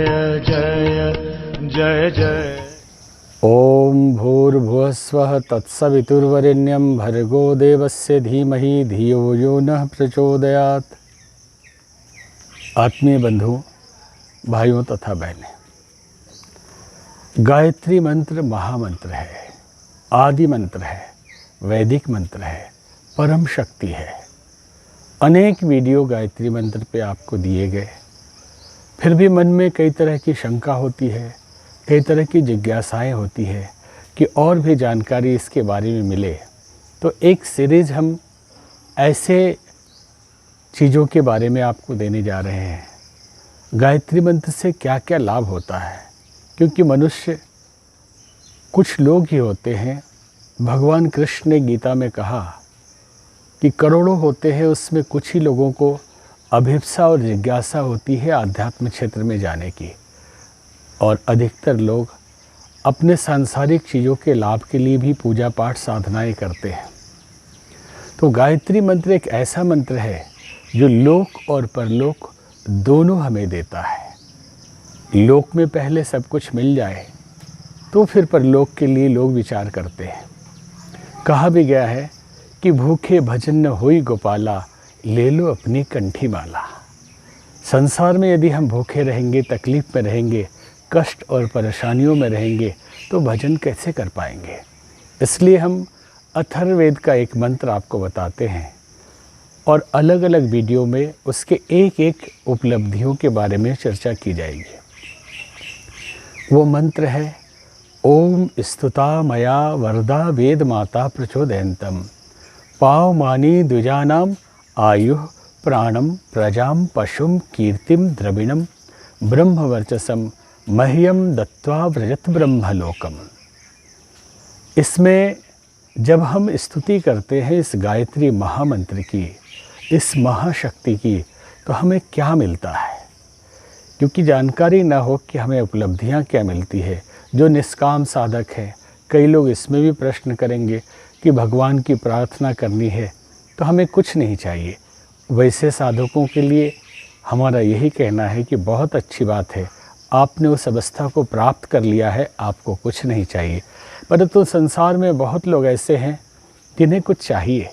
जय जय जय। ओम भूर्भुवस्वः तत्सवितुर्वरेण्यं भर्गो देवस्य धीमहि धियो यो नः प्रचोदयात्। आत्मीय बंधु, भाइयों तथा बहनें, गायत्री मंत्र महामंत्र है, आदि मंत्र है, वैदिक मंत्र है, परम शक्ति है। अनेक वीडियो गायत्री मंत्र पे आपको दिए गए, फिर भी मन में कई तरह की शंका होती है, कई तरह की जिज्ञासाएं होती है कि और भी जानकारी इसके बारे में मिले। तो एक सीरीज़ हम ऐसे चीज़ों के बारे में आपको देने जा रहे हैं। गायत्री मंत्र से क्या क्या लाभ होता है, क्योंकि मनुष्य कुछ लोग ही होते हैं। भगवान कृष्ण ने गीता में कहा कि करोड़ों होते हैं, उसमें कुछ ही लोगों को अभिप्सा और जिज्ञासा होती है आध्यात्म क्षेत्र में जाने की, और अधिकतर लोग अपने सांसारिक चीज़ों के लाभ के लिए भी पूजा पाठ साधनाएं करते हैं। तो गायत्री मंत्र एक ऐसा मंत्र है जो लोक और परलोक दोनों हमें देता है। लोक में पहले सब कुछ मिल जाए तो फिर परलोक के लिए लोग विचार करते हैं। कहा भी गया है कि भूखे भजन न होई गोपाला, ले लो अपनी कंठी माला। संसार में यदि हम भूखे रहेंगे, तकलीफ में रहेंगे, कष्ट और परेशानियों में रहेंगे तो भजन कैसे कर पाएंगे। इसलिए हम अथर्ववेद का एक मंत्र आपको बताते हैं और अलग अलग वीडियो में उसके एक एक उपलब्धियों के बारे में चर्चा की जाएगी। वो मंत्र है ओम स्तुता मया वरदा वेद माता प्रचोदयन्तम पावमानी द्विजानाम आयुः प्राणम प्रजाम पशुम कीर्तिम द्रविणम ब्रह्मवर्चसम मह्यम दत्वा व्रजत ब्रह्मलोकम। इसमें जब हम स्तुति करते हैं इस गायत्री महामंत्र की, इस महाशक्ति की, तो हमें क्या मिलता है, क्योंकि जानकारी ना हो कि हमें उपलब्धियां क्या मिलती है। जो निष्काम साधक है, कई लोग इसमें भी प्रश्न करेंगे कि भगवान की प्रार्थना करनी है तो हमें कुछ नहीं चाहिए। वैसे साधकों के लिए हमारा यही कहना है कि बहुत अच्छी बात है, आपने उस अवस्था को प्राप्त कर लिया है, आपको कुछ नहीं चाहिए। परंतु संसार में बहुत लोग ऐसे हैं जिन्हें कुछ चाहिए।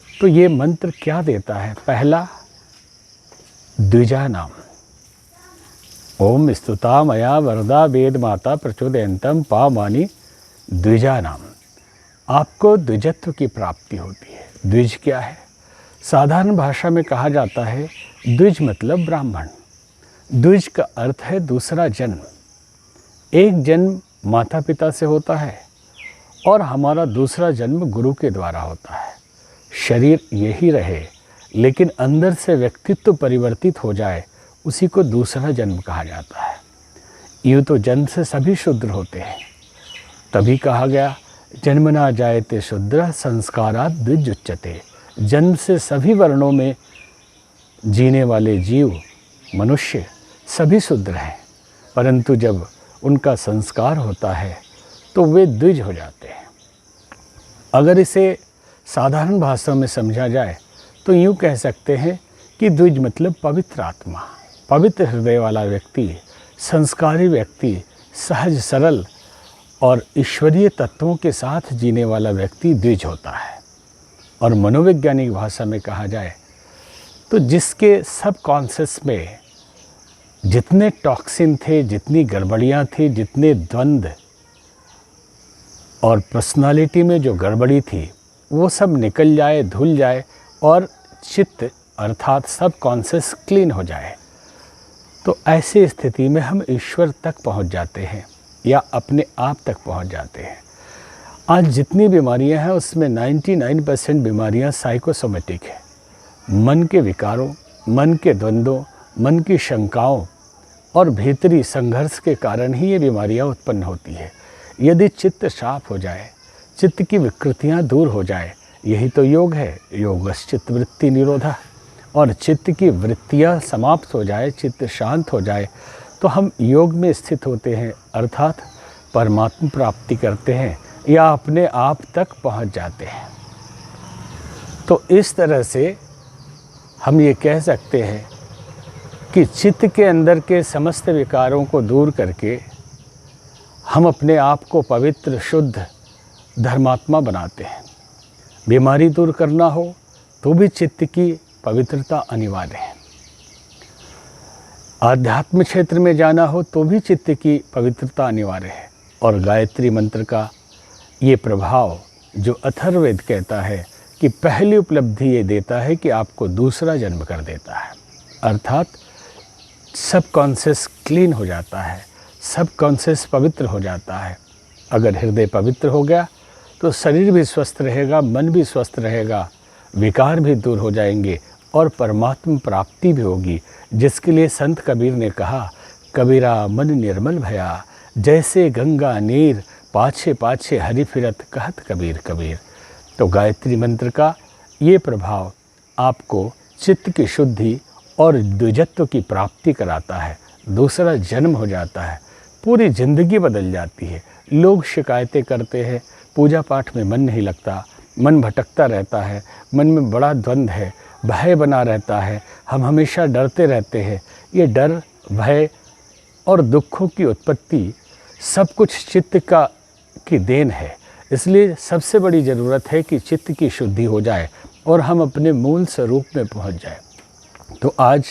तो ये मंत्र क्या देता है? पहला, द्विजा नाम। ओम स्तुता मया वरदा वेद माता प्रचोदयन्तम पावमानी द्विजा नाम। आपको द्विजत्व की प्राप्ति होती है। द्विज क्या है? साधारण भाषा में कहा जाता है द्विज मतलब ब्राह्मण। द्विज का अर्थ है दूसरा जन्म। एक जन्म माता पिता से होता है और हमारा दूसरा जन्म गुरु के द्वारा होता है। शरीर यही रहे लेकिन अंदर से व्यक्तित्व परिवर्तित हो जाए, उसी को दूसरा जन्म कहा जाता है। यूँ तो जन्म से सभी शूद्र होते हैं, तभी कहा गया जन्मना जायते शूद्र संस्कारात् द्विज उच्यते। जन्म से सभी वर्णों में जीने वाले जीव, मनुष्य सभी शूद्र हैं, परंतु जब उनका संस्कार होता है तो वे द्विज हो जाते हैं। अगर इसे साधारण भाषा में समझा जाए तो यूँ कह सकते हैं कि द्विज मतलब पवित्र आत्मा, पवित्र हृदय वाला व्यक्ति, संस्कारी व्यक्ति, सहज सरल और ईश्वरीय तत्वों के साथ जीने वाला व्यक्ति द्विज होता है। और मनोवैज्ञानिक भाषा में कहा जाए तो जिसके सब कॉन्शियस में जितने टॉक्सिन थे, जितनी गड़बड़ियाँ थी, जितने द्वंद्व और पर्सनालिटी में जो गड़बड़ी थी, वो सब निकल जाए, धुल जाए और चित्त अर्थात सब कॉन्शियस क्लीन हो जाए, तो ऐसी स्थिति में हम ईश्वर तक पहुंच जाते हैं या अपने आप तक पहुंच जाते हैं। आज जितनी बीमारियां हैं उसमें 99% बीमारियां साइकोसोमेटिक है। मन के विकारों, मन के द्वंद्वों, मन की शंकाओं और भीतरी संघर्ष के कारण ही ये बीमारियां उत्पन्न होती है। यदि चित्त साफ हो जाए, चित्त की विकृतियां दूर हो जाए, यही तो योग है, योगश्चित्त वृत्ति निरोधा, और चित्त की वृत्तियां समाप्त हो जाए, चित्त शांत हो जाए, तो हम योग में स्थित होते हैं, अर्थात परमात्मा प्राप्ति करते हैं या अपने आप तक पहुंच जाते हैं। तो इस तरह से हम ये कह सकते हैं कि चित्त के अंदर के समस्त विकारों को दूर करके हम अपने आप को पवित्र, शुद्ध, धर्मात्मा बनाते हैं। बीमारी दूर करना हो तो भी चित्त की पवित्रता अनिवार्य है। आध्यात्म क्षेत्र में जाना हो तो भी चित्त की पवित्रता अनिवार्य है। और गायत्री मंत्र का ये प्रभाव जो अथर्ववेद कहता है कि पहली उपलब्धि ये देता है कि आपको दूसरा जन्म कर देता है, अर्थात सब कॉन्शियस क्लीन हो जाता है, सब कॉन्शियस पवित्र हो जाता है। अगर हृदय पवित्र हो गया तो शरीर भी स्वस्थ रहेगा, मन भी स्वस्थ रहेगा, विकार भी दूर हो जाएंगे और परमात्मा प्राप्ति भी होगी, जिसके लिए संत कबीर ने कहा, कबीरा मन निर्मल भया, जैसे गंगा नीर पाछे पाछे हरि फिरत कहत कबीर कबीर। तो गायत्री मंत्र का ये प्रभाव आपको चित्त की शुद्धि और द्विजत्व की प्राप्ति कराता है, दूसरा जन्म हो जाता है, पूरी जिंदगी बदल जाती है। लोग शिकायतें करते हैं, पूजा पाठ में मन नहीं लगता, मन भटकता रहता है, मन में बड़ा द्वंद्व है, भय बना रहता है, हम हमेशा डरते रहते हैं। ये डर, भय और दुखों की उत्पत्ति सब कुछ चित्त की देन है। इसलिए सबसे बड़ी ज़रूरत है कि चित्त की शुद्धि हो जाए और हम अपने मूल स्वरूप में पहुंच जाए। तो आज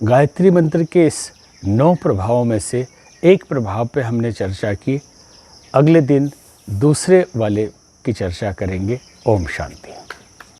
गायत्री मंत्र के इस 9 प्रभावों में से एक प्रभाव पे हमने चर्चा की। अगले दिन दूसरे वाले की चर्चा करेंगे। ओम शांति।